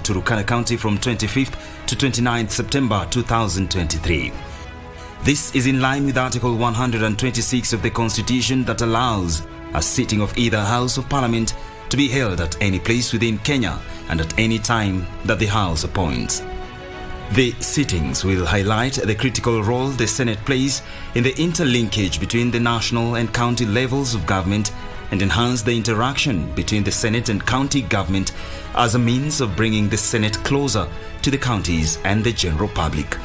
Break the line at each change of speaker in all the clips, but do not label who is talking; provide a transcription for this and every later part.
Turkana County from 25th to 29th September 2023. This is in line with Article 126 of the Constitution that allows a sitting of either House of Parliament to be held at any place within Kenya and at any time that the House appoints. The sittings will highlight the critical role the Senate plays in the interlinkage between the national and county levels of government and enhance the interaction between the Senate and county government as a means of bringing the Senate closer to the counties and the general public.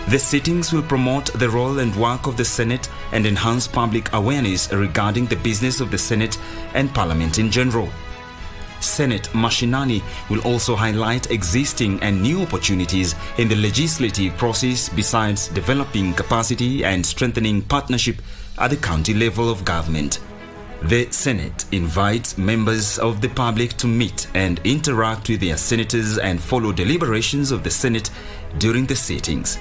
The sittings will promote the role and work of the Senate and enhance public awareness regarding the business of the Senate and Parliament in general. Senate Mashinani will also highlight existing and new opportunities in the legislative process besides developing capacity and strengthening partnership at the county level of government. The Senate invites members of the public to meet and interact with their senators and follow deliberations of the Senate during the sittings.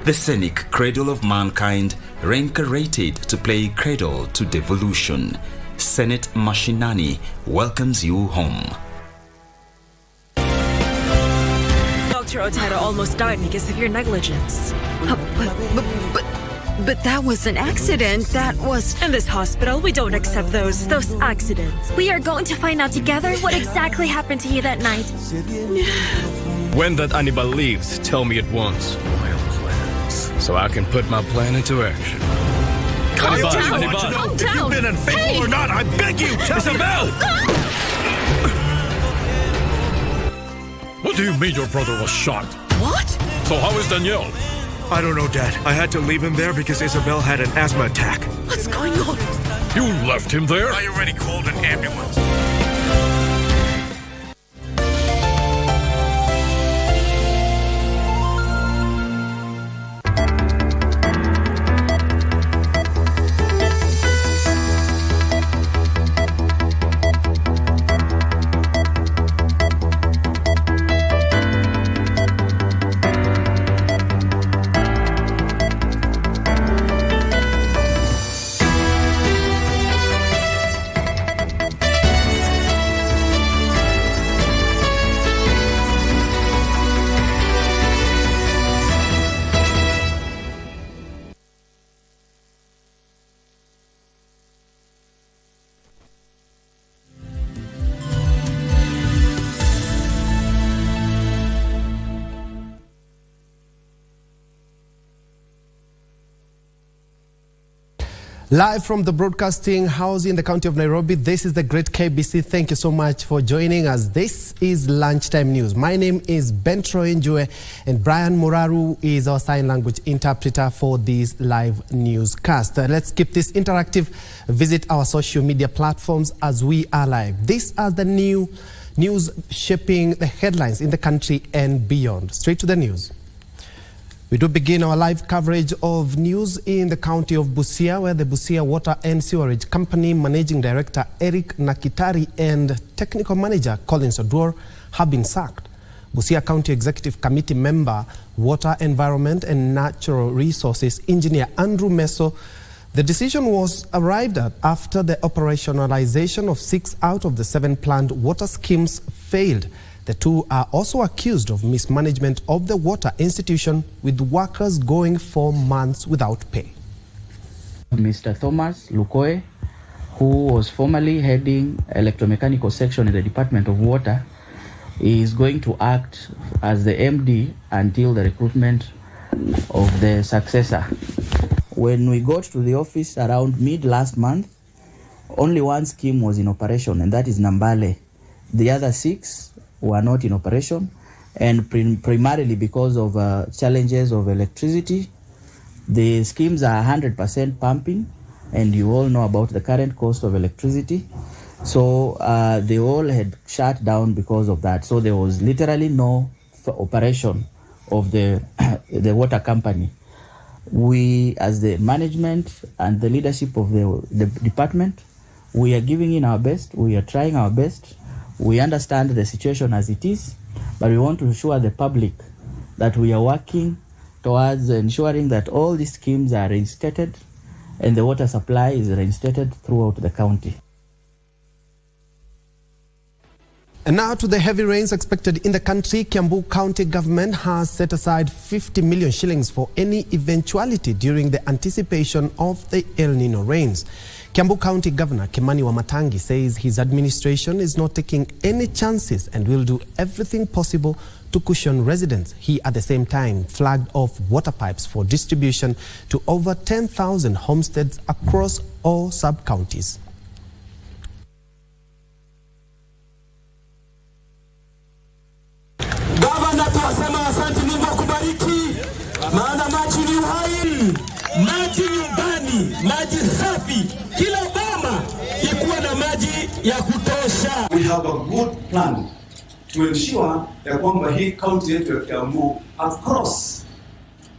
The scenic cradle of mankind reincarnated to play cradle to devolution. Senate Mashinani welcomes you home.
Dr. Otada almost died because of your negligence.
But that was an accident. That was...
In this hospital, we don't accept those accidents.
We are going to find out together what exactly happened to you that night.
When that animal leaves, tell me at once. So I can put my plan into action.
Calm down.
If you've been unfaithful or not, I beg you, tell
Isabel!
What do you mean your brother was shot?
What?
So how is Danielle?
I don't know, Dad. I had to leave him there because Isabel had an asthma attack.
What's going on?
You left him there?
I already called an ambulance.
Live from the broadcasting house in the county of Nairobi, this is the great KBC. Thank you so much for joining us. This is Lunchtime News. My name is Bentroy Njue, and Brian Muraru is our sign language interpreter for this live newscast. Let's keep this interactive. Visit our social media platforms as we are live. These are the new news shaping the headlines in the country and beyond. Straight to the news. We do begin our live coverage of news in the county of Busia, where the Busia Water and Sewerage Company Managing Director Eric Nakitari and Technical Manager Collins Oduor have been sacked. Busia County Executive Committee member, Water, Environment and Natural Resources Engineer Andrew Meso. The decision was arrived at after the operationalization of 6 out of the 7 planned water schemes failed. The two are also accused of mismanagement of the water institution, with workers going for months without pay.
Mr. Thomas Lukoe, who was formerly heading electromechanical section in the Department of Water, is going to act as the MD until the recruitment of the successor. When we got to the office around mid last month, only one scheme was in operation, and that is Nambale. The other 6 were not in operation, and primarily because of challenges of electricity. The schemes are 100% pumping, and you all know about the current cost of electricity. So they all had shut down because of that. So there was literally no operation of the water company. We, as the management and the leadership of the department, we are giving in our best. We are trying our best. We understand the situation as it is, but we want to assure the public that we are working towards ensuring that all these schemes are reinstated and the water supply is reinstated throughout the county.
And now to the heavy rains expected in the country. Kiambu County government has set aside 50 million shillings for any eventuality during the anticipation of the El Nino rains. Kiambu County Governor Kimani Wamatangi says his administration is not taking any chances and will do everything possible to cushion residents. He at the same time flagged off water pipes for distribution to over 10,000 homesteads across all sub-counties.
Gavana tunasema asante, Mungu akubariki, maana maji ni uhai, maji nyumbani, maji safi, kila boma ikuwa na maji ya kutosha.
We have a good plan to ensure ya kwamba hii county yetu ya Kiambu across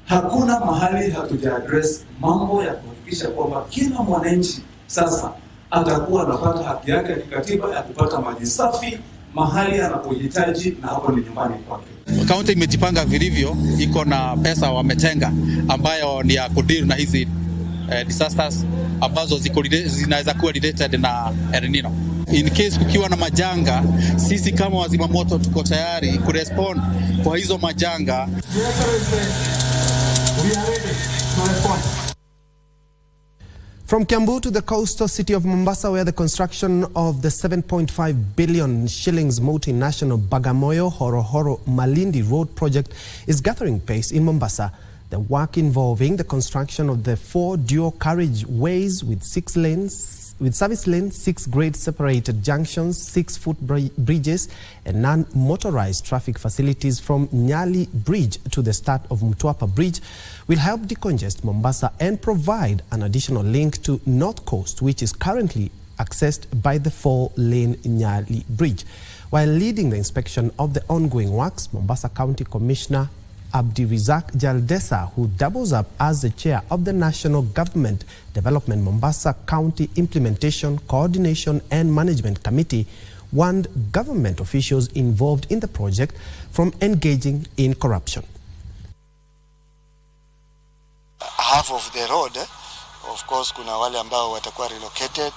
hakuna mahali hatuja address mambo ya kuhakikisha kwamba kila mwananchi sasa atakuwa anapata haki yake ya kikatiba ya kupata maji safi mahali anapohitaji, na hapo ni nyumbani kwake.
County imejipanga vilivyo, iko na pesa wametenga ambayo ni ya kudeal na hizi disasters ambazo zinaweza kuwa related na El Nino. In case kukiwa na majanga, sisi kama wazima moto tuko tayari kurespond kwa hizo majanga.
From Kiambu to the coastal city of Mombasa, where the construction of the 7.5 billion shillings multinational Bagamoyo Horohoro Malindi Road project is gathering pace in Mombasa. The work involving the construction of the 4 dual carriageways with 6 lanes, with service lanes, 6 grade separated junctions, 6-foot bridges, and non-motorized traffic facilities from Nyali Bridge to the start of Mtwapa Bridge will help decongest Mombasa and provide an additional link to North Coast, which is currently accessed by the 4-lane Nyali Bridge. While leading the inspection of the ongoing works, Mombasa County Commissioner Abdirizak Jaldesa, who doubles up as the chair of the National Government Development Mombasa County Implementation, Coordination and Management Committee, warned government officials involved in the project from engaging in corruption.
Half of the road, of course, kuna wale ambao watakuwa relocated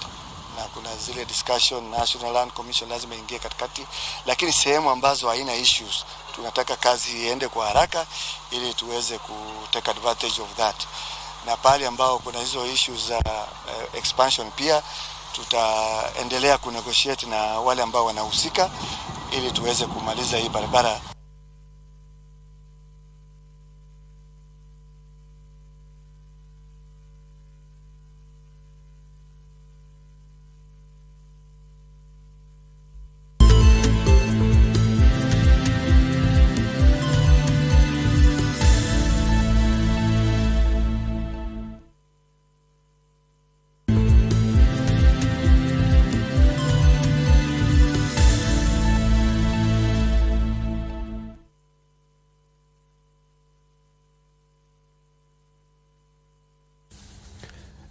na kuna zile discussion National Land Commission lazima ingie katikati, lakini sehemu ambazo haina issues tunataka kazi iende kwa haraka ili tuweze ku take advantage of that. Na pale ambao kuna hizo issues za expansion pia tutaendelea ku negotiate na wale ambao wanahusika ili tuweze kumaliza hii barabara.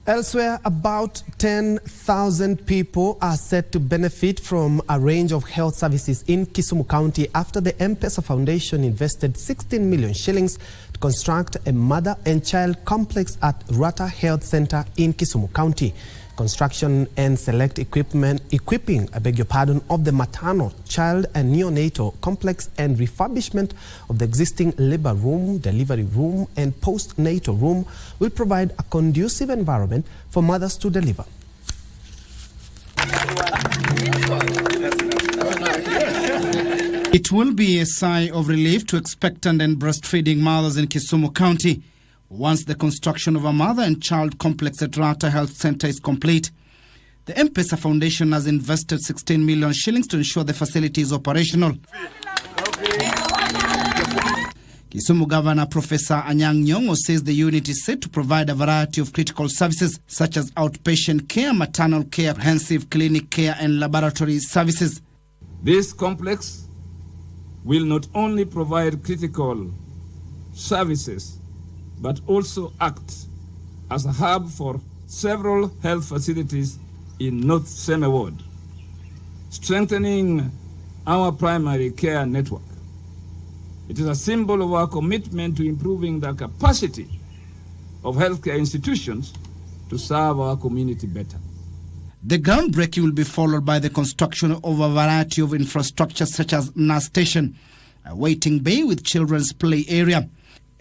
Elsewhere, about 10,000 people are set to benefit from a range of health services in Kisumu County after the M-Pesa Foundation invested 16 million shillings to construct a mother and child complex at Rata Health Center in Kisumu County. Construction and select equipping of the maternal, child and neonatal complex and refurbishment of the existing labor room, delivery room and postnatal room will provide a conducive environment for mothers to deliver.
It will be a sigh of relief to expectant and breastfeeding mothers in Kisumu County once the construction of a mother and child complex at Rata Health Center is complete. The M-Pesa Foundation has invested 16 million shillings to ensure the facility is operational. Kisumu Governor Professor Anyang' Nyong'o says the unit is set to provide a variety of critical services such as outpatient care, maternal care, comprehensive clinic care and laboratory services.
This complex will not only provide critical services but also act as a hub for several health facilities in North Seme Ward, strengthening our primary care network. It is a symbol of our commitment to improving the capacity of healthcare institutions to serve our community better.
The groundbreaking will be followed by the construction of a variety of infrastructure such as nurse station, a waiting bay with children's play area,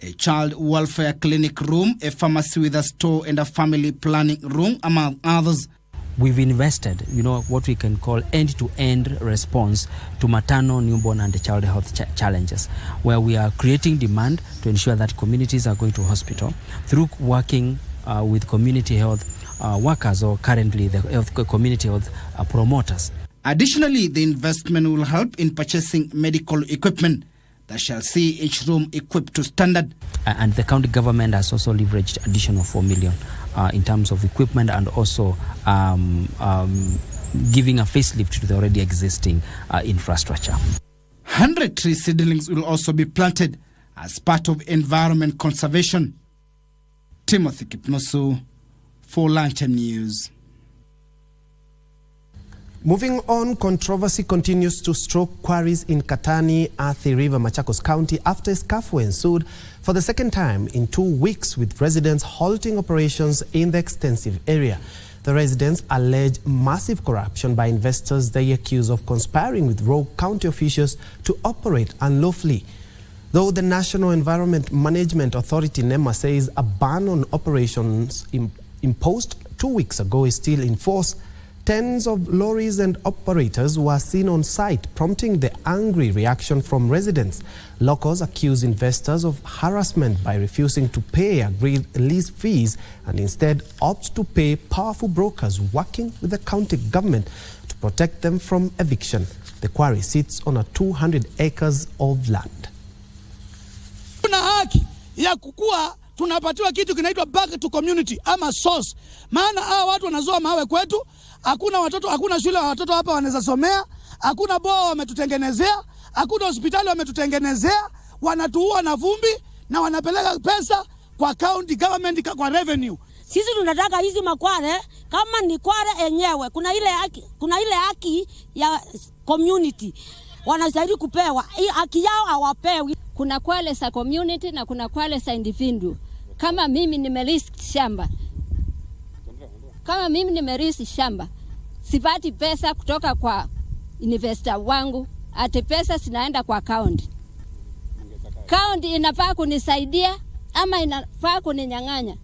a child welfare clinic room, a pharmacy with a store and a family planning room, among others.
We've invested, what we can call end-to-end response to maternal, newborn and child health challenges, where we are creating demand to ensure that communities are going to hospital through working with community health workers, or currently the community health promoters.
Additionally, the investment will help in purchasing medical equipment that shall see each room equipped to standard.
And the county government has also leveraged additional 4 million in terms of equipment, and also giving a facelift to the already existing infrastructure.
100 tree seedlings will also be planted as part of environment conservation. Timothy Kipnosu for Lunchtime News.
Moving on, controversy continues to stroke quarries in Katani, Athi River, Machakos County after a scuffle ensued for the second time in 2 weeks, with residents halting operations in the extensive area. The residents allege massive corruption by investors they accuse of conspiring with rogue county officials to operate unlawfully. Though the National Environment Management Authority, NEMA, says a ban on operations imposed 2 weeks ago is still in force, tens of lorries and operators were seen on site, prompting the angry reaction from residents. Locals accuse investors of harassment by refusing to pay agreed lease fees and instead opt to pay powerful brokers working with the county government to protect them from eviction. The quarry sits on a 200 acres of land.
Tuna haki ya kukua tunapatiwa kitu kinaitwa back to community ama source. Maana hawa watu wanazoa mawe kwetu, hakuna shule watoto hapa wanaweza somea, hakuna boa wametutengenezea, hakuna hospitali wametutengenezea, wanatuua na vumbi na wanapeleka pesa kwa county government kwa revenue.
Sisi tunataka hizi makware kama ni kware enyewe, kuna ile haki ya community wanastahili kupewa. Hii haki yao hawapewi.
Kuna kwale sa community na kuna kwale sa individual. Kama mimi nimelisi shamba, sipati pesa kutoka kwa investor wangu, ati pesa zinaenda kwa county. County inafaa kunisaidia ama inafaa kuninyang'anya?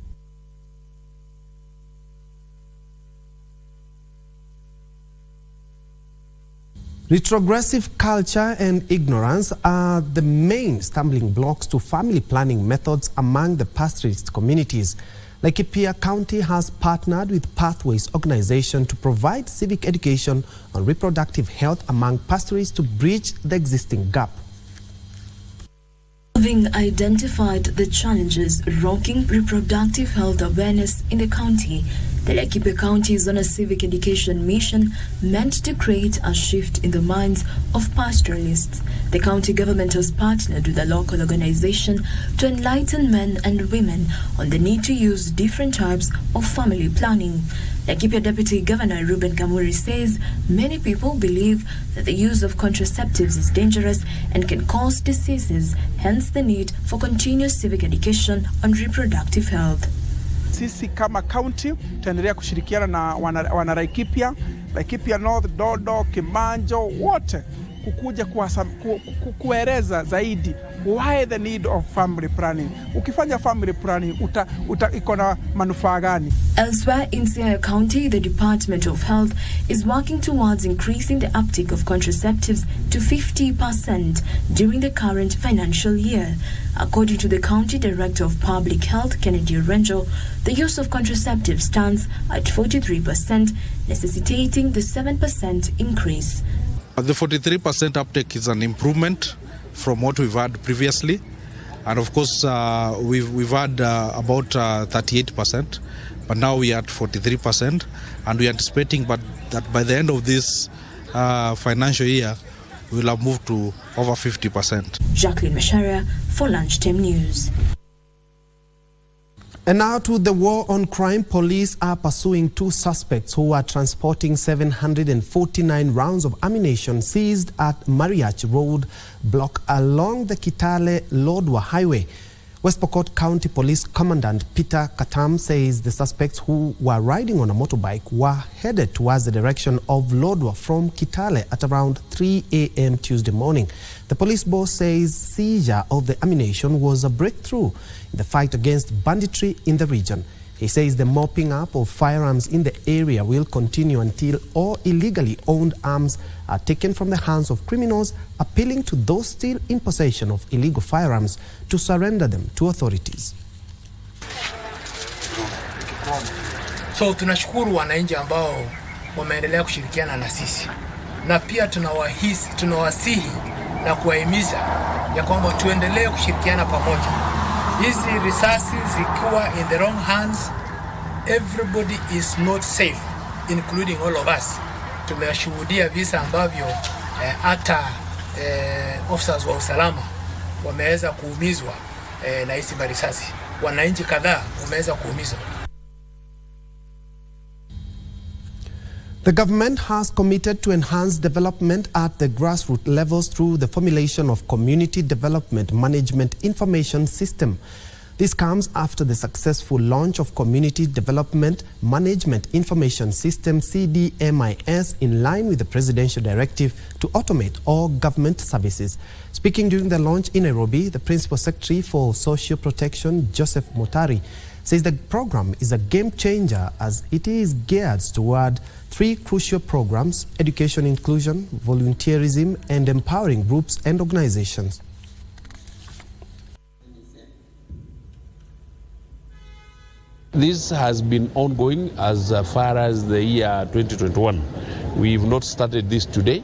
Retrogressive culture and ignorance are the main stumbling blocks to family planning methods among the pastoralist communities. Laikipia County has partnered with Pathways organization to provide civic education on reproductive health among pastoralists to bridge the existing gap.
Having identified the challenges rocking reproductive health awareness in the county, the Laikipia County is on a civic education mission meant to create a shift in the minds of pastoralists. The county government has partnered with a local organization to enlighten men and women on the need to use different types of family planning. Laikipia Deputy Governor Ruben Kamuri says many people believe that the use of contraceptives is dangerous and can cause diseases, hence the need for continuous civic education on reproductive health.
Sisi kama county tutaendelea kushirikiana na wana Laikipia North, Dodo, Kimanjo, wote kukuja kueleza zaidi why the need of family planning. Ukifanya family planning iko na manufaa gani?
Elsewhere in Siaya County, the Department of Health is working towards increasing the uptake of contraceptives to 50% during the current financial year. According to the County Director of Public Health, Kennedy Orenjo, the use of contraceptives stands at 43%, necessitating the 7% increase.
The 43% uptake is an improvement from what we've had previously, and of course we've had about 38%, but now we are at 43%, and we are anticipating that by the end of this financial year we will have moved to over 50%.
Jacqueline Masharia for Lunchtime News.
And now to the war on crime. Police are pursuing 2 suspects who are transporting 749 rounds of ammunition seized at Mariach Road block along the Kitale-Lodwar Highway. West Pokot County Police Commandant Peter Katam says the suspects who were riding on a motorbike were headed towards the direction of Lodwar from Kitale at around 3 a.m. Tuesday morning. The police boss says seizure of the ammunition was a breakthrough in the fight against banditry in the region. He says the mopping up of firearms in the area will continue until all illegally owned arms are taken from the hands of criminals, appealing to those still in possession of illegal firearms to surrender them to authorities.
So tunashukuru wananchi ambao wameendelea kushirikiana na sisi, na pia tunawasihi na kuwahimiza ya kwamba tuendelee kushirikiana pamoja. Hizi risasi zikiwa in the wrong hands, everybody is not safe, including all of us. Tumeshuhudia visa ambavyo hata officers wa usalama wameweza kuumizwa na hizi risasi. Wananchi kadhaa wameweza kuumizwa.
The government has committed to enhance development at the grassroots levels through the formulation of Community Development Management Information System. This comes after the successful launch of Community Development Management Information System CDMIS in line with the presidential directive to automate all government services. Speaking during the launch in Nairobi, the Principal Secretary for Social Protection, Joseph Mutari, says the program is a game changer as it is geared toward three crucial programs: education inclusion, volunteerism, and empowering groups and organizations.
This has been ongoing as far as the year 2021. We've not started this today,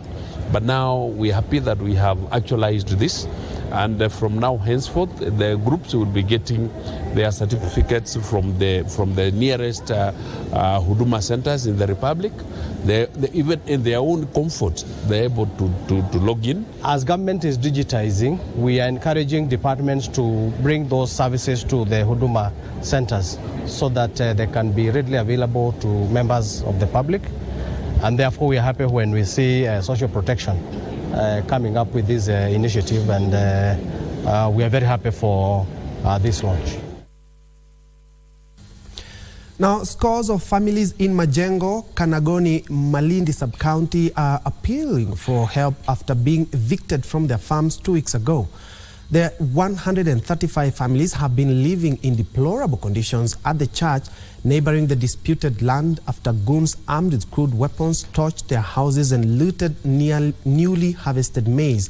but now we're happy that we have actualized this. And from now henceforth, the groups will be getting their certificates from the nearest Huduma centers in the Republic. They even in their own comfort, they're able to log in.
As government is digitizing, we are encouraging departments to bring those services to the Huduma centers so that they can be readily available to members of the public. And therefore, we are happy when we see social protection coming up with this initiative, and we are very happy for this launch.
Now, scores of families in Majengo, Kanagoni, Malindi sub-county are appealing for help after being evicted from their farms 2 weeks ago. There 135 families have been living in deplorable conditions at the church neighboring the disputed land after goons armed with crude weapons torched their houses and looted newly harvested maize.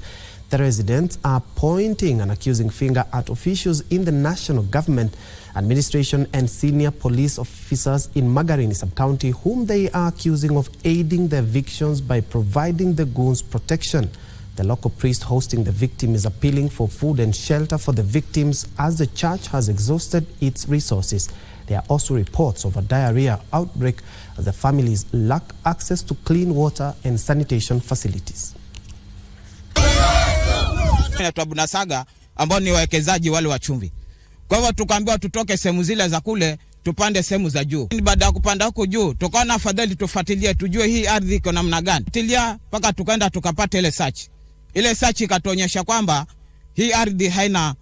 The residents are pointing an accusing finger at officials in the national government, administration and senior police officers in Magarini sub-county, whom they are accusing of aiding the evictions by providing the goons protection. The local priest hosting the victim is appealing for food and shelter for the victims as the church has exhausted its resources. There are also reports of a diarrhea outbreak as the families lack access to clean water and sanitation facilities.
Tunasaga ambao ni wawekezaji wale wa chumvi. Kwa hivyo tukaambiwa tutoke sehemu zile za kule tupande sehemu za juu. Baada ya kupanda huko juu, tukaona afadhali tufuatilie tujue hii ardhi iko namna gani. Fuatilia mpaka tukaenda tukapata ile search. Ile search ikatuonyesha kwamba hii ardhi haina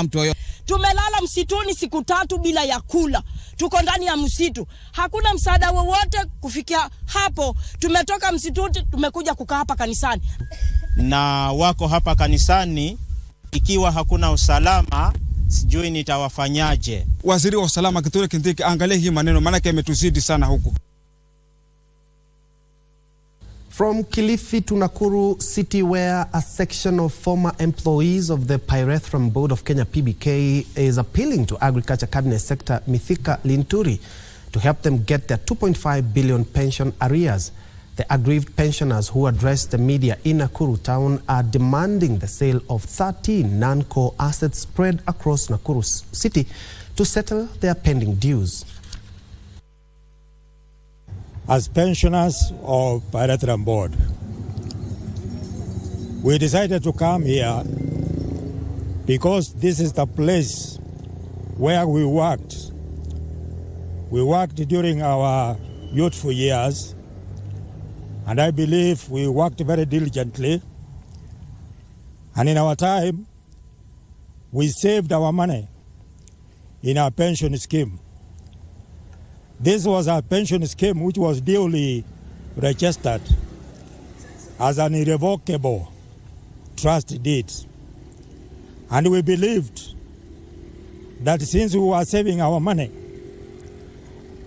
mtu yoyote.
Tumelala msituni siku 3 bila ya kula. Tuko ndani ya msitu. Hakuna msaada wowote kufikia hapo. Tumetoka msituni tumekuja kukaa hapa kanisani.
Na wako hapa kanisani, ikiwa hakuna usalama sijui nitawafanyaje.
Waziri wa usalama Kithure Kindiki angalie hii maneno, maana yametuzidi sana huku.
From Kilifi to Nakuru City, where a section of former employees of the Pyrethrum Board of Kenya PBK is appealing to Agriculture Cabinet Secretary Mithika Linturi to help them get their 2.5 billion pension arrears. The aggrieved pensioners who addressed the media in Nakuru town are demanding the sale of 13 non-core assets spread across Nakuru City to settle their pending dues.
As pensioners of Pyrethrum Board, we decided to come here because this is the place where we worked. We worked during our youthful years, and I believe we worked very diligently. And in our time, we saved our money in our pension scheme. This was a pension scheme which was duly registered as an irrevocable trust deed. And we believed that since we were saving our money,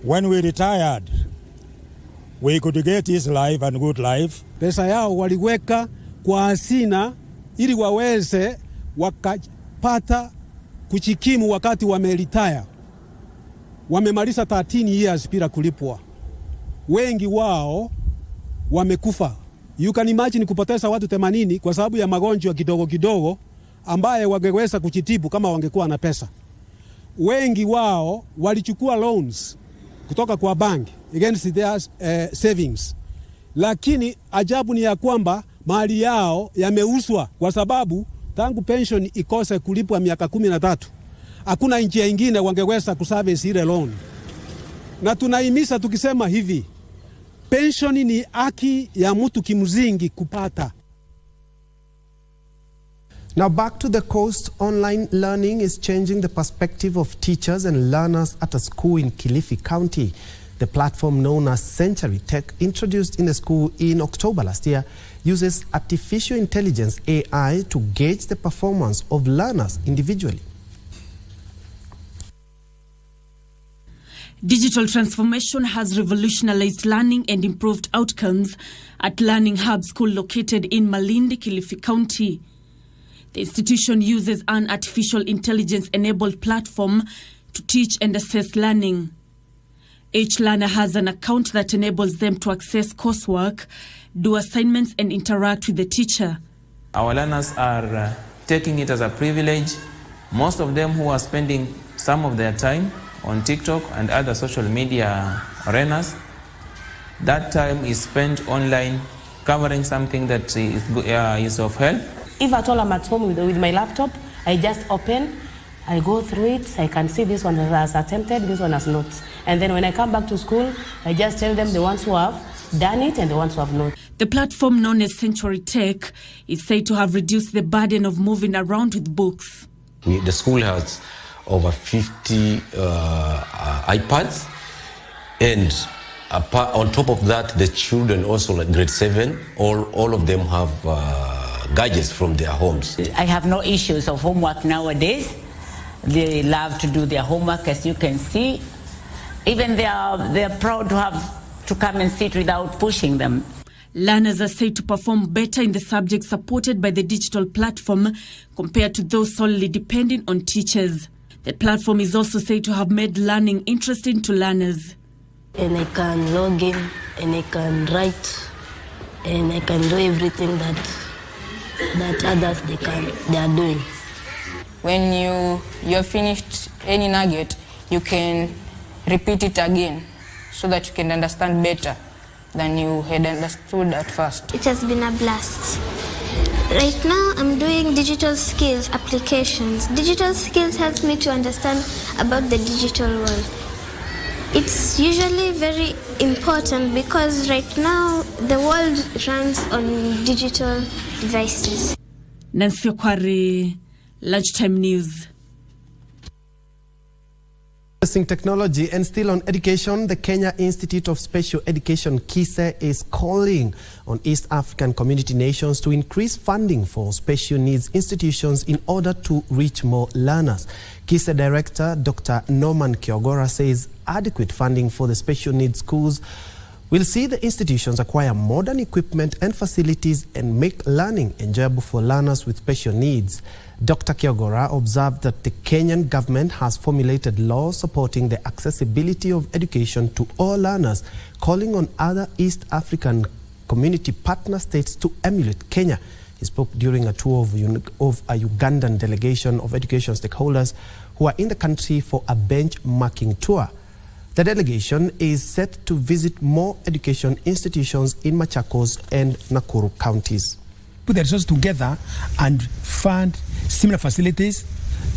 when we retired, we could get his life and good life.
Pesa yao waliweka kwa hazina ili waweze wakapata kuchikimu wakati wameretire. Wamemaliza 13 years bila kulipwa. Wengi wao wamekufa. You can imagine kupoteza watu 80 kwa sababu ya magonjwa kidogo kidogo ambaye wangeweza kujitibu kama wangekuwa na pesa. Wengi wao walichukua loans kutoka kwa bank against their savings. Lakini ajabu ni ya kwamba mali yao yameuzwa kwa sababu tangu pension ikose kulipwa miaka 13. Hakuna njia nyingine wangeweza kuservice ile loan. Na tunahimiza tukisema hivi, pension ni haki ya mtu kimzingi kupata.
Now back to the coast, online learning is changing the perspective of teachers and learners at a school in Kilifi County. The platform known as Century Tech, introduced in the school in October last year, uses artificial intelligence AI to gauge the performance of learners individually.
Digital transformation has revolutionized learning and improved outcomes at Learning Hub School located in Malindi, Kilifi County. The institution uses an artificial intelligence-enabled platform to teach and assess learning. Each learner has an account that enables them to access coursework, do assignments, and interact with the teacher.
Our learners are taking it as a privilege. Most of them who are spending some of their time on TikTok and other social media arenas, that time is spent online covering something that is of help.
If at all I'm at home with my laptop, I just open, I go through it, I can see this one has attempted, this one has not. And then when I come back to school, I just tell them the ones who have done it and the ones who have not.
The platform known as Century Tech is said to have reduced the burden of moving around with books.
The school has over 50 iPads, and on top of that, the children also, like grade 7, all of them have gadgets from their homes.
I have no issues of homework nowadays. They love to do their homework, as you can see. Even they are proud to have to come and sit without pushing them.
Learners are said to perform better in the subjects supported by the digital platform compared to those solely depending on teachers. The platform is also said to have made learning interesting to learners.
And I can log in, and I can write, and I can do everything that others they are doing.
When you're finished any nugget, you can repeat it again so that you can understand better than you had understood at first.
It has been a blast. Right now I'm doing digital skills applications. Digital skills helps me to understand about the digital world. It's usually very important because right now the world runs on digital devices.
Nancy Quarry, Lunchtime News.
Technology and still on education, the Kenya Institute of Special Education, KISE, is calling on East African community nations to increase funding for special needs institutions in order to reach more learners. KISE Director Dr. Norman Kiogora says adequate funding for the special needs schools will see the institutions acquire modern equipment and facilities and make learning enjoyable for learners with special needs. Dr. Kiogora observed that the Kenyan government has formulated laws supporting the accessibility of education to all learners, calling on other East African community partner states to emulate Kenya. He spoke during a tour of a Ugandan delegation of education stakeholders who are in the country for a benchmarking tour. The delegation is set to visit more education institutions in Machakos and Nakuru counties.
Put the resources together and fund similar facilities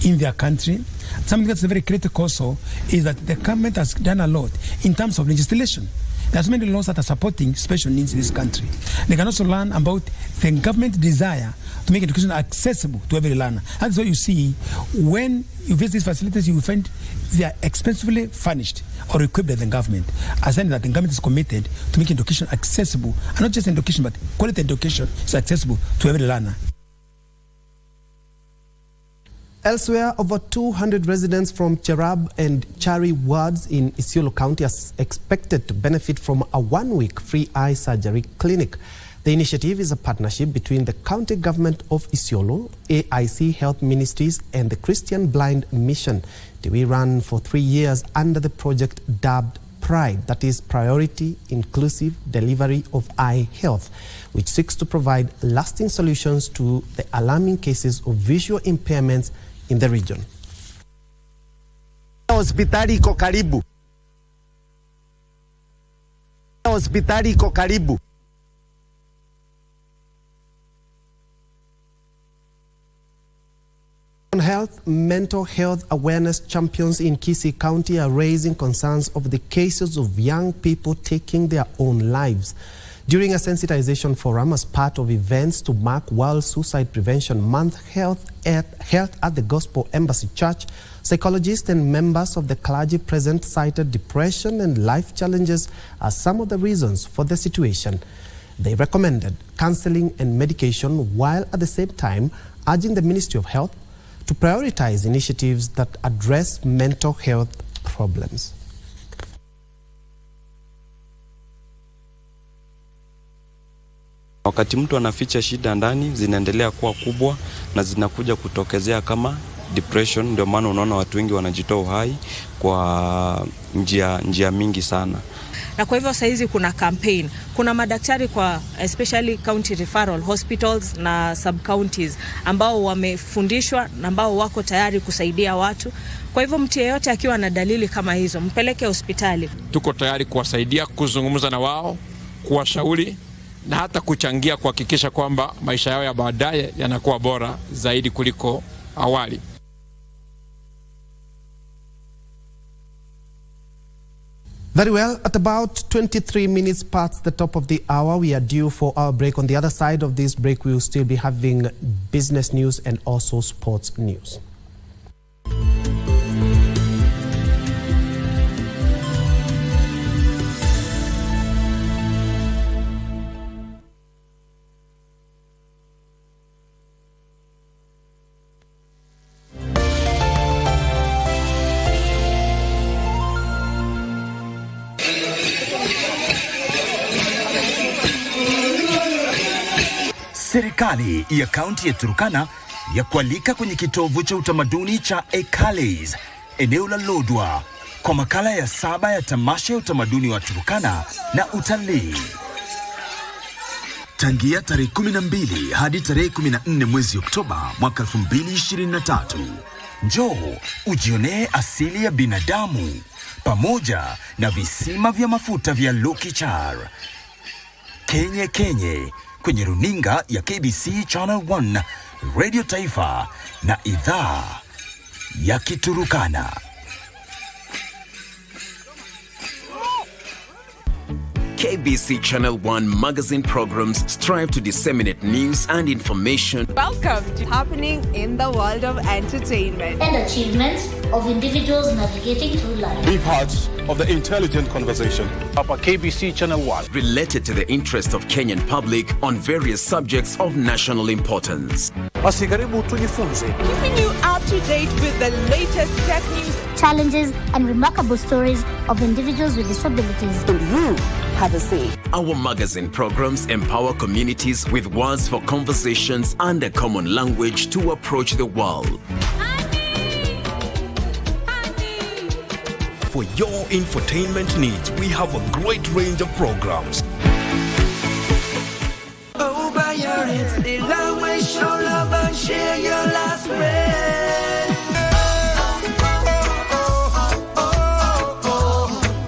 in their country. Something that's very critical also is that the government has done a lot in terms of legislation. There's many laws that are supporting special needs in this country. They can also learn about the government desire to make education accessible to every learner. And so you see, when you visit these facilities, you will find they are expensively furnished or equipped by the government, as that the government is committed to making education accessible, and not just education, but quality education is accessible to every learner.
Elsewhere, over 200 residents from Cherab and Chari wards in Isiolo County are expected to benefit from a one-week free eye surgery clinic. The initiative is a partnership between the county government of Isiolo, EACC Health Ministries, and the Christian Blind Mission. To be run for 3 years under the project dubbed PRIDE, that is Priority Inclusive Delivery of Eye Health, which seeks to provide lasting solutions to the alarming cases of visual impairments in the region.
Hospitali iko karibu. Hospitali iko karibu.
Mental health awareness champions in Kisii County are raising concerns of the cases of young people taking their own lives. During a sensitization forum as part of events to mark World Suicide Prevention Month held at the Gospel Embassy Church, psychologists and members of the clergy present cited depression and life challenges as some of the reasons for the situation. They recommended counseling and medication, while at the same time urging the Ministry of Health to prioritize initiatives that address mental health problems.
Wakati mtu anaficha shida ndani, zinaendelea kuwa kubwa na zinakuja kutokezea kama depression. Ndio maana unaona watu wengi wanajitoa uhai kwa njia mingi sana.
Na kwa hivyo saizi kuna campaign, kuna madaktari kwa especially county referral hospitals na sub counties ambao wamefundishwa na ambao wako tayari kusaidia watu. Kwa hivyo mtu yeyote akiwa na dalili kama hizo, mpeleke hospitali.
Tuko tayari kuwasaidia, kuzungumza na wao, kuwashauri na hata kuchangia kuhakikisha kwamba maisha yao ya baadaye yanakuwa bora zaidi kuliko awali.
Very well, at about 23 minutes past the top of the hour, we are due for our break. On the other side of this break, we will still be having business news and also sports news.
Serikali ya kaunti ya Turkana ya kualika kwenye kitovu cha utamaduni cha Ekales, eneo la Lodwa, kwa makala ya 7 ya tamasha ya utamaduni wa Turkana na utalii. Tangia tarehe 12 hadi tarehe 14 mwezi Oktoba mwaka 2023. Njoo ujionee asili ya binadamu pamoja na visima vya mafuta vya Lokichar. Kenye kwenye runinga ya KBC Channel 1, Radio Taifa na idhaa ya Kiturukana.
KBC Channel 1 magazine programs strive to disseminate news and information.
Welcome to happening in the world of entertainment
and achievements of individuals navigating through life.
Be part of the intelligent conversation. Papa KBC Channel 1.
Related to the interest of Kenyan public on various subjects of national importance.
Asigaribu tujifunze.
Keeping you up to date with the latest tech news,
challenges and remarkable stories of individuals with disabilities.
And you have a say.
Our magazine programs empower communities with words for conversations and a common language to approach the world.
For your infotainment needs, we have a great range of programs.
Oh, by your hands, the language, show love and share your last breath.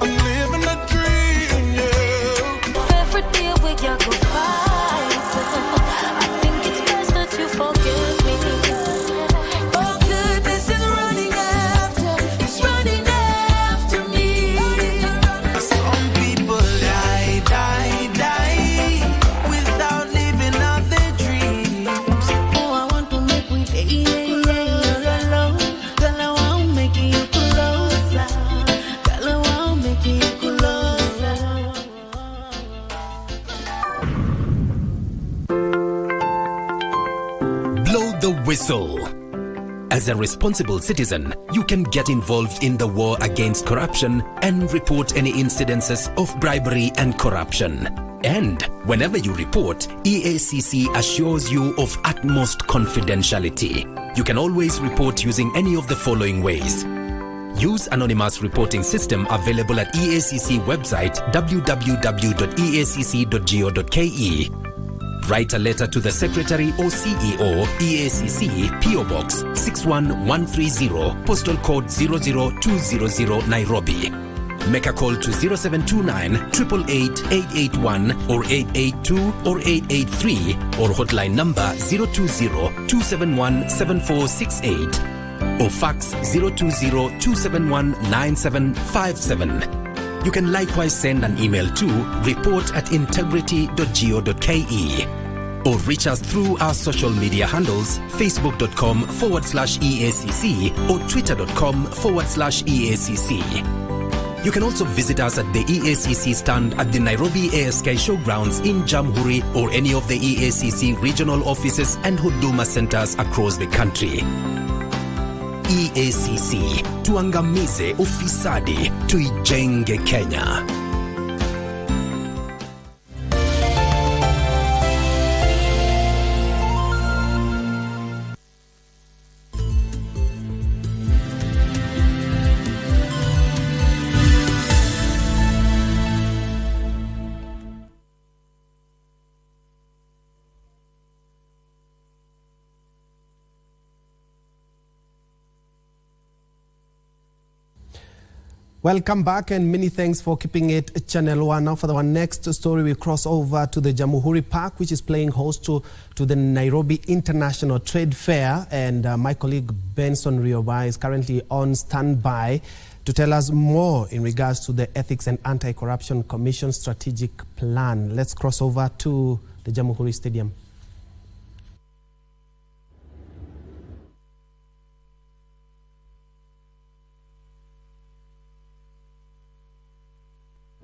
I'm living a dream, yeah.
Every day we got go fight. I think it's best that you forget me.
Oh, goodness is running after, it's running after me. Some people die.
Council. As a responsible citizen, you can get involved in the war against corruption and report any incidences of bribery and corruption. And whenever you report, EACC assures you of utmost confidentiality. You can always report using any of the following ways. Use anonymous reporting system available at EACC website www.eacc.go.ke. Write a letter to the Secretary or CEO, EACC, PO Box 61130, Postal Code 00200, Nairobi. Make a call to 0729 888 881 or 882 or 883 or hotline number 020-271-7468 or fax 020-271-9757. You can likewise send an email to report@integrity.go.ke or reach us through our social media handles, facebook.com/EACC or twitter.com/EACC. You can also visit us at the EACC stand at the Nairobi ASK Showgrounds in Jamhuri or any of the EACC regional offices and Huduma centers across the country. EACC, tuangamize ufisadi, tuijenge Kenya.
Welcome back and many thanks for keeping it Channel 1. Now for our next story, we cross over to the Jamhuri Park, which is playing host to the Nairobi International Trade Fair. And my colleague Benson Rioba is currently on standby to tell us more in regards to the Ethics and Anti-Corruption Commission strategic plan. Let's cross over to the Jamhuri Stadium.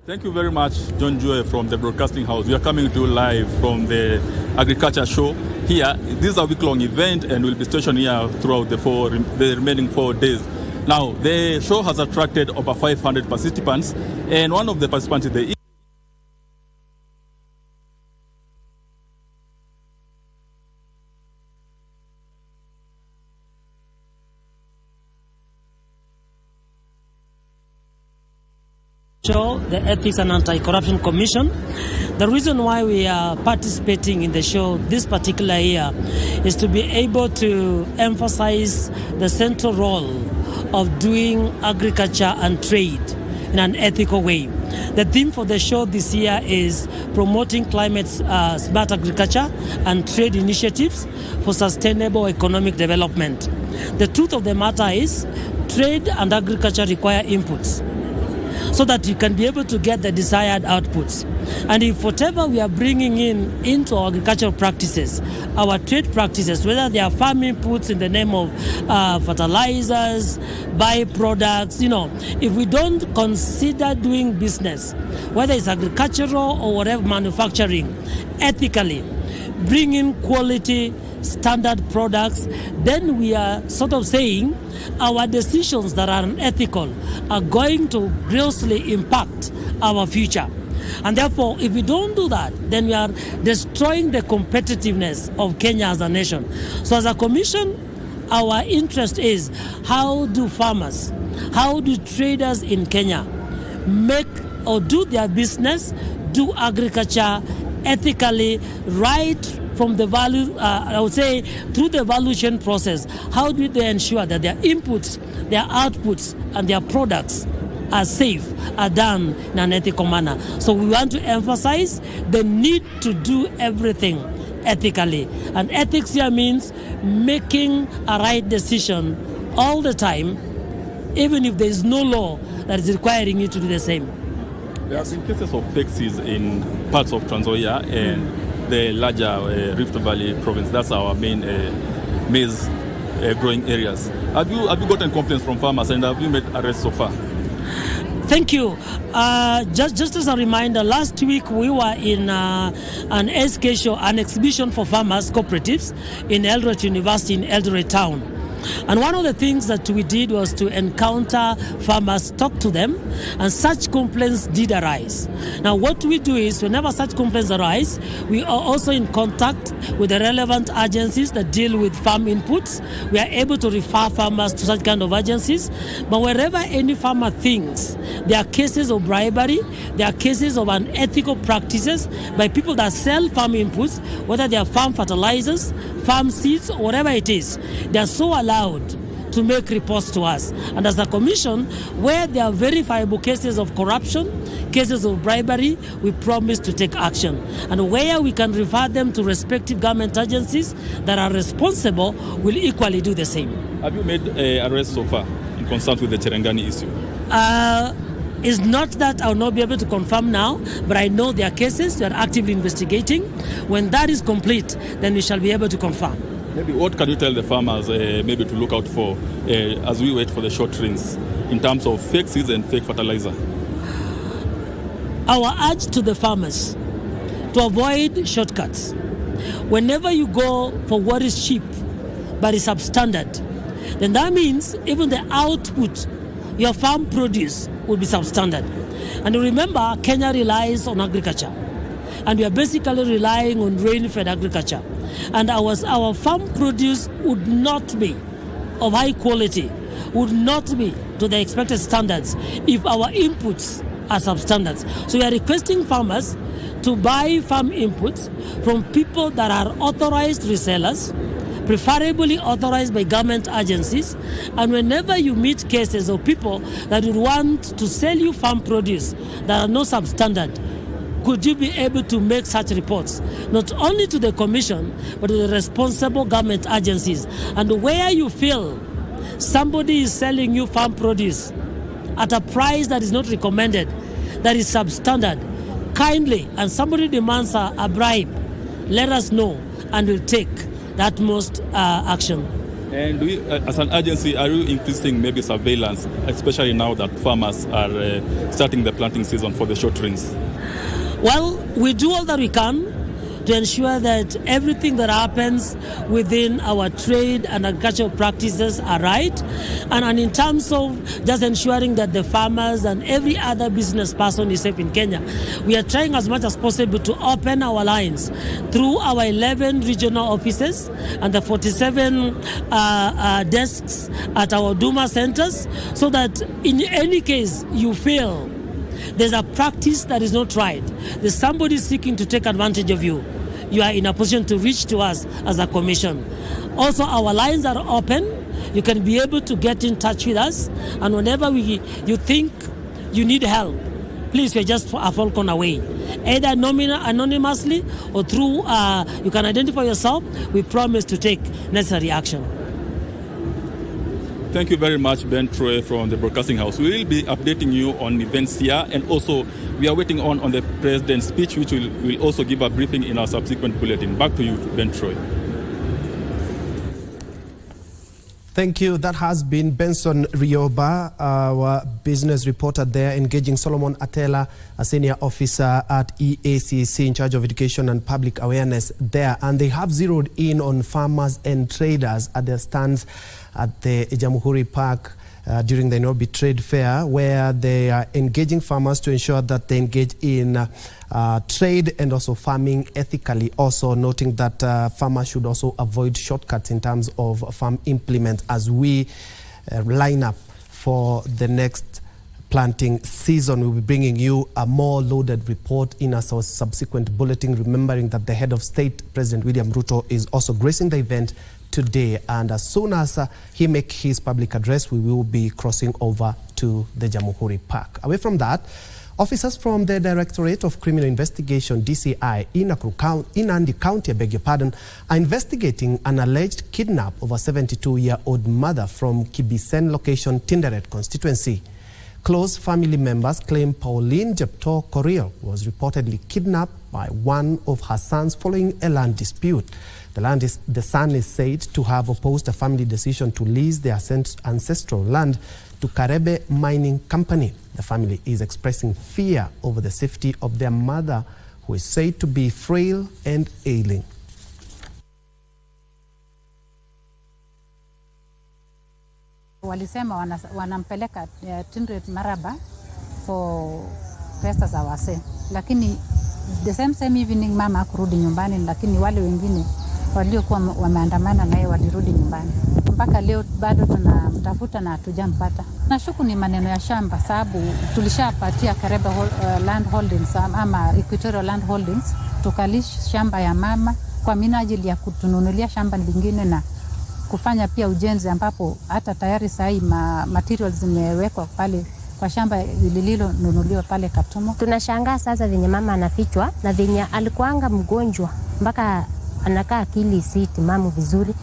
Thank you very much, John Njue from the Broadcasting House. We are coming to you live from the Agriculture Show here. This is a week-long event and will be stationed here throughout the remaining 4 days. Now, the show has attracted over 500 participants, and one of the participants is the
show, the Ethics and Anti-Corruption Commission. The reason why we are participating in the show this particular year is to be able to emphasize the central role of doing agriculture and trade in an ethical way. The theme for the show this year is promoting climate smart agriculture and trade initiatives for sustainable economic development. The truth of the matter is trade and agriculture require inputs, so that you can be able to get the desired outputs. And if whatever we are bringing into our agricultural practices, our trade practices, whether they are farm inputs in the name of fertilizers, byproducts, if we don't consider doing business, whether it's agricultural or whatever manufacturing, ethically, bring in quality standard products, then we are sort of saying our decisions that are unethical are going to grossly impact our future. And therefore, if we don't do that, then we are destroying the competitiveness of Kenya as a nation. So as a commission, our interest is how do farmers, how do traders in Kenya make or do their business, do agriculture ethically, right from the value, I would say, through the value chain process. How do they ensure that their inputs, their outputs, and their products are safe, are done in an ethical manner? So we want to emphasize the need to do everything ethically. And ethics here means making a right decision all the time, even if there is no law that is requiring you to do the same.
There have been cases of fexes in parts of Trans Nzoia and the larger Rift Valley province. That's our main maize growing areas. Have you gotten complaints from farmers, and have you made arrests so far?
Thank you. Just as a reminder, last week we were in an SK show, an exhibition for farmers cooperatives in Eldoret University in Eldoret Town. And one of the things that we did was to encounter farmers, talk to them, and such complaints did arise. Now what we do is, whenever such complaints arise, we are also in contact with the relevant agencies that deal with farm inputs. We are able to refer farmers to such kind of agencies. But wherever any farmer thinks there are cases of bribery, there are cases of unethical practices by people that sell farm inputs, whether they are farm fertilizers, farm seeds, or whatever it is, they are so allowed to make reports to us. And as a commission, where there are verifiable cases of corruption, cases of bribery, we promise to take action. And where we can refer them to respective government agencies that are responsible, will equally do the same.
Have you made arrests so far in concern with the Cherangani issue?
It's not that I'll not be able to confirm now, but I know there are cases we are actively investigating. When that is complete, then we shall be able to confirm.
Maybe what can you tell the farmers maybe to look out for as we wait for the short rains in terms of fake seeds and fake fertilizer?
Our urge to the farmers to avoid shortcuts. Whenever you go for what is cheap but is substandard, then that means even the output, your farm produce, will be substandard. And remember, Kenya relies on agriculture. And we are basically relying on rain-fed agriculture. And our farm produce would not be of high quality, would not be to the expected standards if our inputs are substandard. So we are requesting farmers to buy farm inputs from people that are authorized resellers, preferably authorized by government agencies. And whenever you meet cases of people that would want to sell you farm produce that are not substandard, could you be able to make such reports, not only to the commission, but to the responsible government agencies? And where you feel somebody is selling you farm produce at a price that is not recommended, that is substandard, kindly, and somebody demands a bribe, let us know, and we'll take the utmost action.
And we, as an agency, are you increasing maybe surveillance, especially now that farmers are starting the planting season for the short rains?
Well, we do all that we can to ensure that everything that happens within our trade and agricultural practices are right. And in terms of just ensuring that the farmers and every other business person is safe in Kenya, we are trying as much as possible to open our lines through our 11 regional offices and the 47 desks at our Duma centers, so that in any case you feel there's a practice that is not right, there's somebody seeking to take advantage of you, you are in a position to reach to us as a commission. Also, our lines are open. You can be able to get in touch with us, and whenever you think you need help, please, we're just a phone call away. Either anonymously or through, you can identify yourself. We promise to take necessary action.
Thank you very much, Ben Troy from the Broadcasting House. We will be updating you on events here, and also we are waiting on the President's speech, which will also give a briefing in our subsequent bulletin. Back to you, Ben Troy.
Thank you. That has been Benson Rioba, our business reporter there, engaging Solomon Atela, a senior officer at EACC in charge of education and public awareness there. And they have zeroed in on farmers and traders at their stands at the Jamhuri Park during the Nairobi Trade Fair, where they are engaging farmers to ensure that they engage in trade and also farming ethically. Also noting that farmers should also avoid shortcuts in terms of farm implements as we line up for the next planting season. We'll be bringing you a more loaded report in a subsequent bulletin, remembering that the head of state, President William Ruto, is also gracing the event today, and as soon as he makes his public address, we will be crossing over to the Jamhuri Park. Away from that, officers from the Directorate of Criminal Investigation, DCI, in Nandi County, are investigating an alleged kidnap of a 72-year-old mother from Kibisen location, Tinderet constituency. Close family members claim Pauline Jepto Korir was reportedly kidnapped by one of her sons following a land dispute. The son is said to have opposed a family decision to lease their ancestral land to Karebe Mining Company. The family is expressing fear over the safety of their mother, who is said to be frail and ailing.
Walisema wanampeleka Tindret Maraba for pesa za wase, lakini the same evening mama kurudi nyumbani, lakini wale wengine waliokuwa wameandamana naye walirudi nyumbani. Mpaka leo bado tunamtafuta na hatujampata. Nashuku ni maneno ya shamba, sababu tulishapatia Karebe land holdings ama Equatorial land holdings, tukalish shamba ya mama kwa minajili ya kutununulia shamba lingine na kufanya pia ujenzi, ambapo hata tayari sahi materials zimewekwa pale kwa shamba lililonunuliwa pale Katumo.
Tunashangaa sasa venye mama anafichwa na venye alikuanga mgonjwa mpaka anakaa akili si timamu vizuri.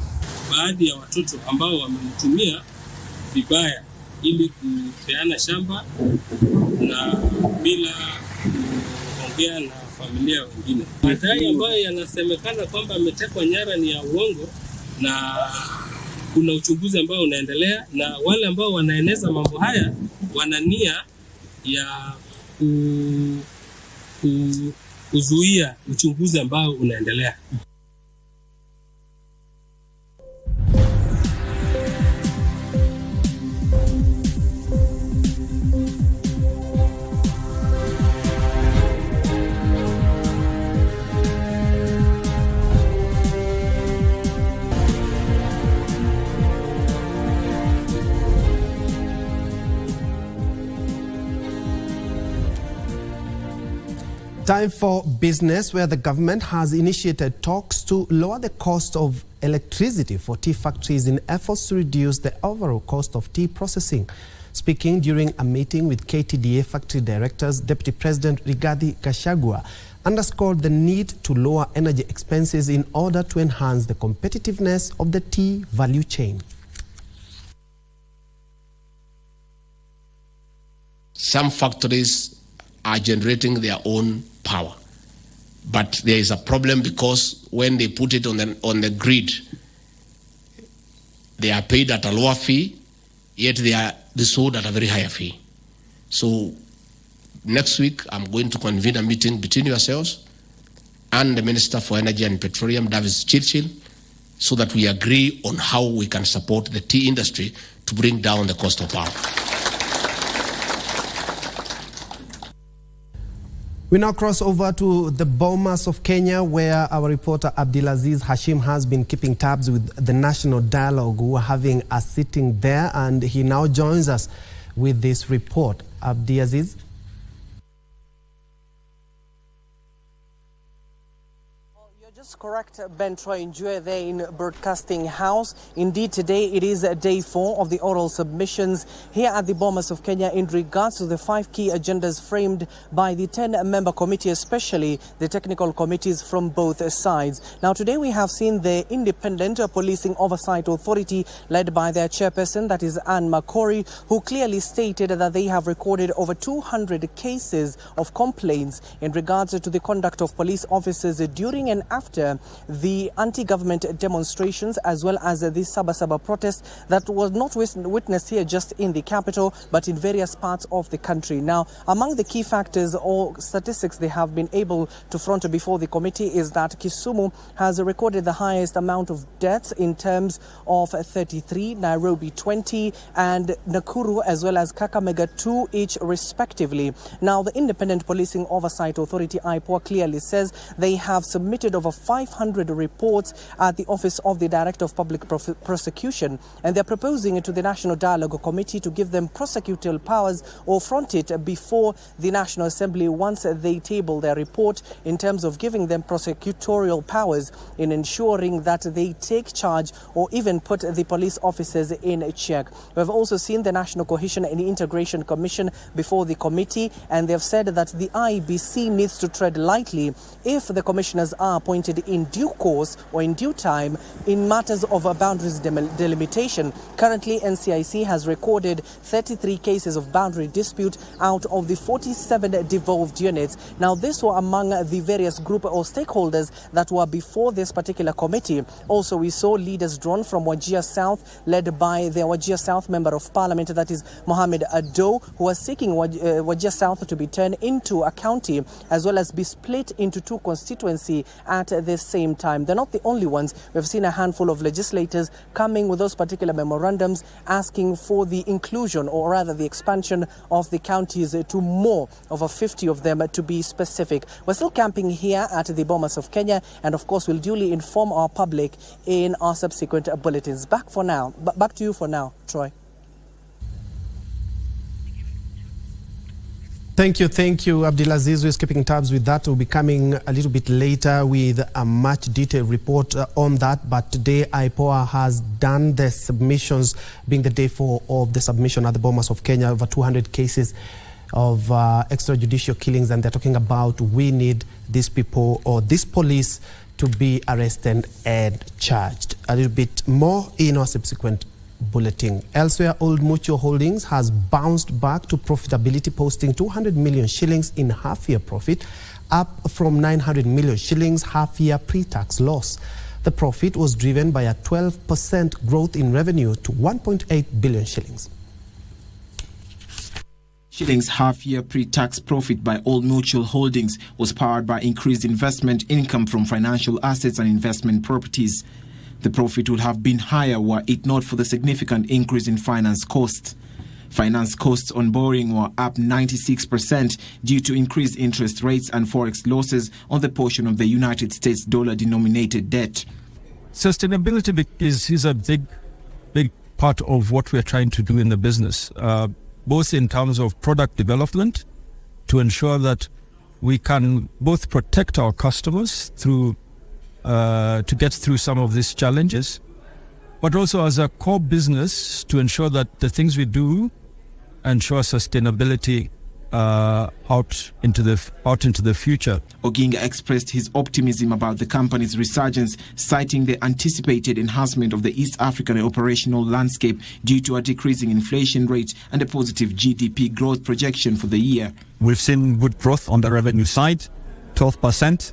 Baadhi ya watoto ambao wamemtumia vibaya ili kupeana shamba na bila kuongea na familia wengine. Madai ambayo yanasemekana kwamba ametekwa nyara ni ya uongo, na kuna uchunguzi ambao unaendelea, na wale ambao wanaeneza mambo haya wana nia ya kuzuia uchunguzi ambao unaendelea.
Time for business, where the government has initiated talks to lower the cost of electricity for tea factories in efforts to reduce the overall cost of tea processing. Speaking during a meeting with KTDA factory directors, Deputy President Rigathi Gachagua underscored the need to lower energy expenses in order to enhance the competitiveness of the tea value chain.
Some factories are generating their own power, but there is a problem because when they put it on the grid, they are paid at a lower fee, yet they are sold at a very higher fee. So next week I'm going to convene a meeting between yourselves and the Minister for Energy and Petroleum, Davis Chirchil, so that we agree on how we can support the tea industry to bring down the cost of power.
We now cross over to the Bomas of Kenya, where our reporter Abdulaziz Hashim has been keeping tabs with the National Dialogue, who are having a sitting there, and he now joins us with this report. Abdulaziz.
Correct, Ben Troy Njue there in Broadcasting House. Indeed, today it is day 4 of the oral submissions here at the Bomas of Kenya in regards to the 5 key agendas framed by the 10-member committee, especially the technical committees from both sides. Now, today we have seen the Independent Policing Oversight Authority led by their chairperson, that is Anne Makori, who clearly stated that they have recorded over 200 cases of complaints in regards to the conduct of police officers during and after the anti-government demonstrations, as well as the Sabasaba protest that was not witnessed here just in the capital, but in various parts of the country. Now, among the key factors or statistics they have been able to front before the committee is that Kisumu has recorded the highest amount of deaths in terms of 33, Nairobi 20, and Nakuru as well as Kakamega 2 each respectively. Now, the Independent Policing Oversight Authority, IPOA, clearly says they have submitted over 500 reports at the Office of the Director of Public Prosecution, and they're proposing it to the National Dialogue Committee to give them prosecutorial powers or front it before the National Assembly once they table their report in terms of giving them prosecutorial powers in ensuring that they take charge or even put the police officers in check. We've also seen the National Cohesion and Integration Commission before the committee, and they've said that the IBC needs to tread lightly if the commissioners are appointed implemented in due course or in due time in matters of boundaries delimitation. Currently, NCIC has recorded 33 cases of boundary dispute out of the 47 devolved units. Now, this were among the various group or stakeholders that were before this particular committee. Also, we saw leaders drawn from Wajir South, led by the Wajir South Member of Parliament, that is Mohamed Ado, who was seeking Wajir South to be turned into a county as well as be split into two constituencies at the same time. They're not the only ones. We've seen a handful of legislators coming with those particular memorandums asking for the inclusion, or rather the expansion of the counties to more, over 50 of them to be specific. We're still camping here at the Bomas of Kenya, and of course we'll duly inform our public in our subsequent bulletins. Back to you for now, Troy.
Thank you, Abdulaziz, who is keeping tabs with that. We'll be coming a little bit later with a much detailed report on that. But today, IPOA has done the submissions, being the day 4 of the submission at the Bomas of Kenya, over 200 cases of extrajudicial killings, and they're talking about we need these people or this police to be arrested and charged. A little bit more in our subsequent bulletin. Elsewhere, Old Mutual Holdings has bounced back to profitability, posting 200 million shillings in half-year profit, up from 900 million shillings half-year pre-tax loss. The profit was driven by a 12% growth in revenue to 1.8 billion shillings.
Shillings half-year pre-tax profit by Old Mutual Holdings was powered by increased investment income from financial assets and investment properties. The profit would have been higher were it not for the significant increase in finance costs. Finance costs on borrowing were up 96% due to increased interest rates and forex losses on the portion of the United States dollar-denominated debt.
Sustainability is a big part of what we're trying to do in the business, both in terms of product development to ensure that we can both protect our customers through to get through some of these challenges, but also as a core business to ensure that the things we do ensure sustainability out into the future.
Oginga expressed his optimism about the company's resurgence, citing the anticipated enhancement of the East African operational landscape due to a decreasing inflation rate and a positive GDP growth projection for the year.
We've seen good growth on the revenue side, 12%.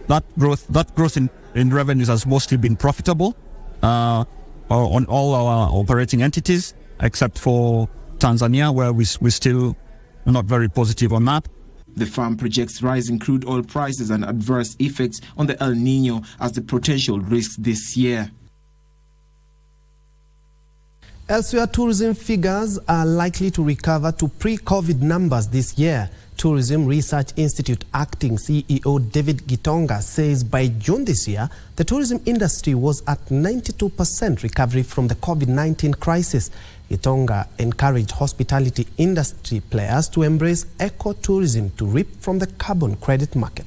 That growth in revenues has mostly been profitable on all our operating entities, except for Tanzania, where we're still not very positive on that.
The firm projects rising crude oil prices and adverse effects on the El Nino as the potential risks this year.
Elsewhere, tourism figures are likely to recover to pre-COVID numbers this year. Tourism Research Institute acting CEO David Gitonga says by June this year, the tourism industry was at 92% recovery from the COVID-19 crisis. Gitonga encouraged hospitality industry players to embrace eco-tourism to reap from the carbon credit market.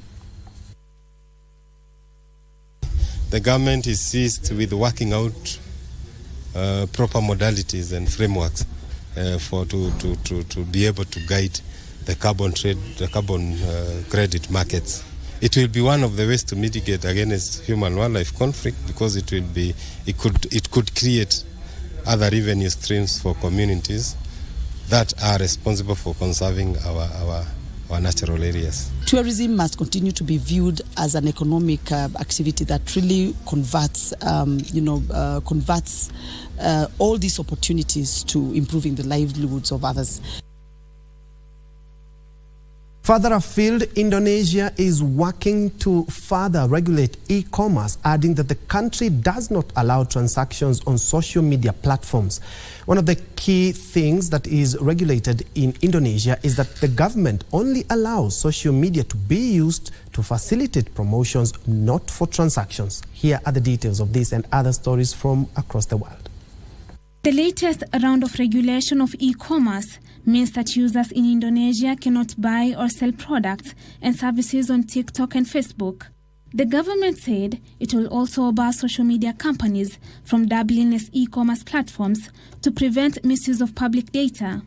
The government is seized with working out proper modalities and frameworks to be able to guide the carbon trade, the carbon credit markets. It will be one of the ways to mitigate against human-wildlife conflict, because it could create other revenue streams for communities that are responsible for conserving our natural areas.
Tourism must continue to be viewed as an economic activity that really converts all these opportunities to improving the livelihoods of others.
Further afield, Indonesia is working to further regulate e-commerce, adding that the country does not allow transactions on social media platforms. One of the key things that is regulated in Indonesia is that the government only allows social media to be used to facilitate promotions, not for transactions. Here are the details of this and other stories from across the world.
The latest round of regulation of e-commerce means that users in Indonesia cannot buy or sell products and services on TikTok and Facebook. The government said it will also bar social media companies from dabbling as e-commerce platforms to prevent misuse of public data.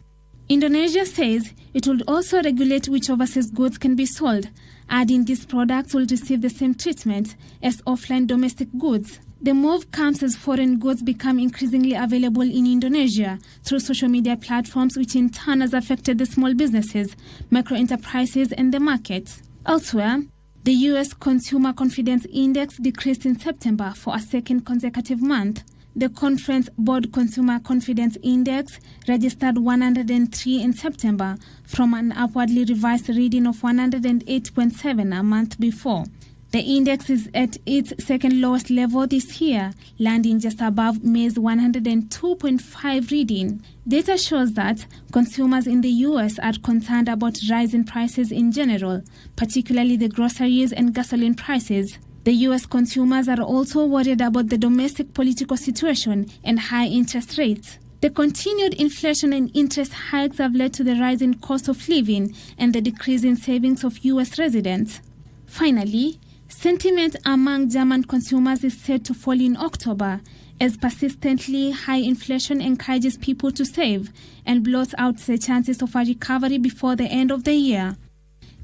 Indonesia says it will also regulate which overseas goods can be sold, adding these products will receive the same treatment as offline domestic goods. The move comes as foreign goods become increasingly available in Indonesia through social media platforms, which in turn has affected the small businesses, micro enterprises, and the market. Elsewhere, the U.S. Consumer Confidence Index decreased in September for a second consecutive month. The Conference Board Consumer Confidence Index registered 103 in September from an upwardly revised reading of 108.7 a month before. The index is at its second lowest level this year, landing just above May's 102.5 reading. Data shows that consumers in the U.S. are concerned about rising prices in general, particularly the groceries and gasoline prices. The U.S. consumers are also worried about the domestic political situation and high interest rates. The continued inflation and interest hikes have led to the rise in cost of living and the decrease in savings of U.S. residents. Finally, sentiment among German consumers is set to fall in October as persistently high inflation encourages people to save and blots out the chances of a recovery before the end of the year.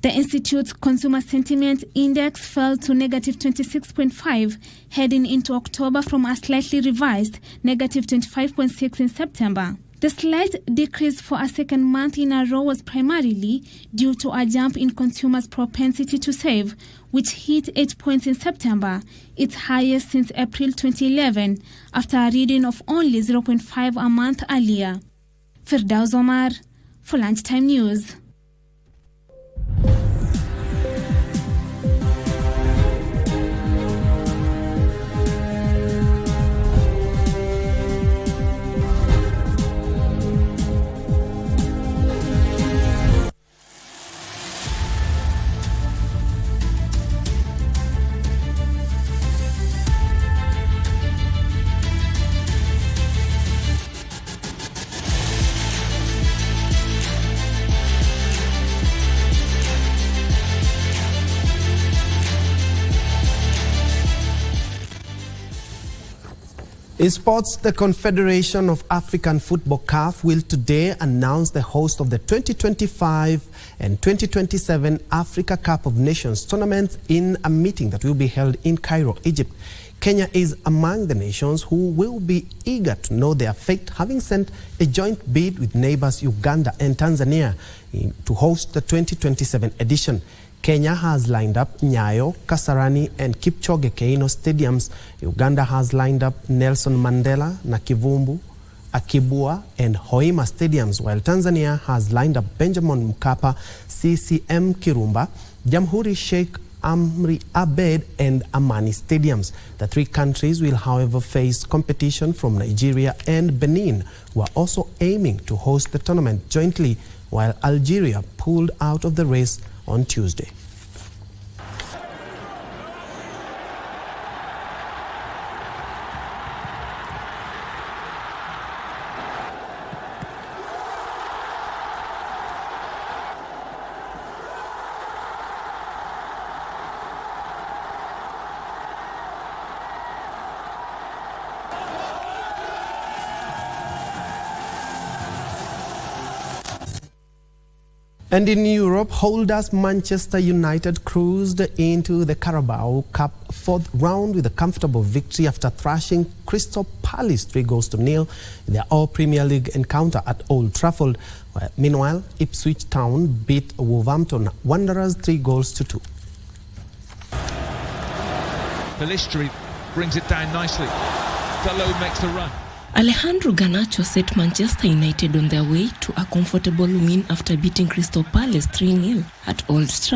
The Institute's Consumer Sentiment Index fell to negative 26.5 heading into October from a slightly revised negative 25.6 in September. The slight decrease for a second month in a row was primarily due to a jump in consumers' propensity to save, which hit 8 points in September, its highest since April 2011, after a reading of only 0.5 a month earlier. Firdaus Omar for Lunchtime News.
In sports, the Confederation of African Football CAF will today announce the host of the 2025 and 2027 Africa Cup of Nations tournaments in a meeting that will be held in Cairo, Egypt. Kenya is among the nations who will be eager to know their fate, having sent a joint bid with neighbors Uganda and Tanzania to host the 2027 edition. Kenya has lined up Nyayo, Kasarani and Kipchoge Keino stadiums. Uganda has lined up Nelson Mandela, Nakivumbu, Akibua and Hoima stadiums, while Tanzania has lined up Benjamin Mkapa, CCM Kirumba, Jamhuri Sheikh Amri Abed and Amani stadiums. The three countries will, however, face competition from Nigeria and Benin, who are also aiming to host the tournament jointly, while Algeria pulled out of the race on Tuesday. And in Europe, holders Manchester United cruised into the Carabao Cup fourth round with a comfortable victory after thrashing Crystal Palace 3-0 in their All-Premier League encounter at Old Trafford. Meanwhile, Ipswich Town beat Wolverhampton Wanderers 3-2.
Ballistri brings it down nicely. Dalot makes the run.
Alejandro Garnacho set Manchester United on their way to a comfortable win after beating Crystal Palace 3-0 at Old Trafford.